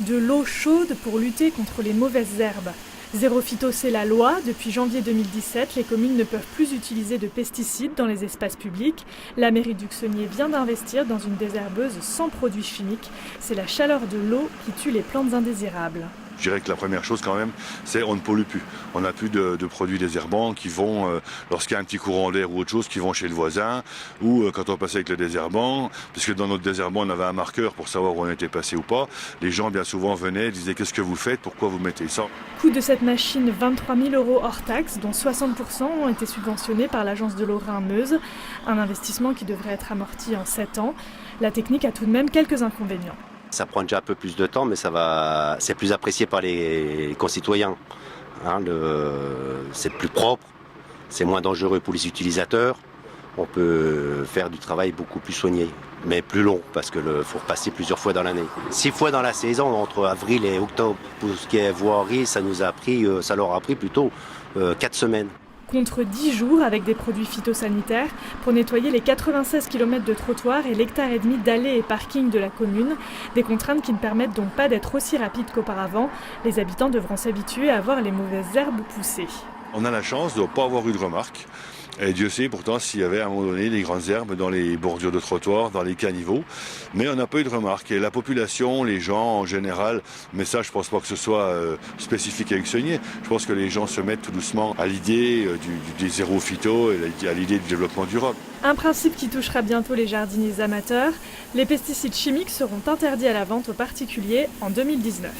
de l'eau chaude pour lutter contre les mauvaises herbes. Zéro phyto, c'est la loi. Depuis janvier 2017, les communes ne peuvent plus utiliser de pesticides dans les espaces publics. La mairie d'Uxonier vient d'investir dans une désherbeuse sans produits chimiques. C'est la chaleur de l'eau qui tue les plantes indésirables. Je dirais que la première chose quand même, c'est on ne pollue plus. On n'a plus de produits désherbants qui vont, lorsqu'il y a un petit courant d'air ou autre chose, qui vont chez le voisin, ou quand on passait avec le désherbant, puisque dans notre désherbant on avait un marqueur pour savoir où on était passé ou pas. Les gens bien souvent venaient, disaient qu'est-ce que vous faites, pourquoi vous mettez ça. Coût de cette machine, 23 000 € hors taxes, dont 60% ont été subventionnés par l'agence de l'eau Rhin-Meuse. Un investissement qui devrait être amorti en 7 ans. La technique a tout de même quelques inconvénients. Ça prend déjà un peu plus de temps, mais c'est plus apprécié par les concitoyens. C'est plus propre, c'est moins dangereux pour les utilisateurs. On peut faire du travail beaucoup plus soigné, mais plus long, parce qu'il faut repasser plusieurs fois dans l'année. 6 fois dans la saison, entre avril et octobre. Pour ce qui est voirie, ça leur a pris plutôt 4 semaines. Contre 10 jours avec des produits phytosanitaires pour nettoyer les 96 km de trottoirs et l'hectare et demi d'allées et parkings de la commune. Des contraintes qui ne permettent donc pas d'être aussi rapides qu'auparavant. Les habitants devront s'habituer à voir les mauvaises herbes pousser. On a la chance de ne pas avoir eu de remarques. Et Dieu sait pourtant s'il y avait à un moment donné des grandes herbes dans les bordures de trottoirs, dans les caniveaux. Mais on n'a pas eu de remarques. Et la population, les gens en général, mais ça je ne pense pas que ce soit spécifique à Uxonier. Je pense que les gens se mettent tout doucement à l'idée du zéro phyto et à l'idée du développement durable. Un principe qui touchera bientôt les jardiniers amateurs. Les pesticides chimiques seront interdits à la vente aux particuliers en 2019.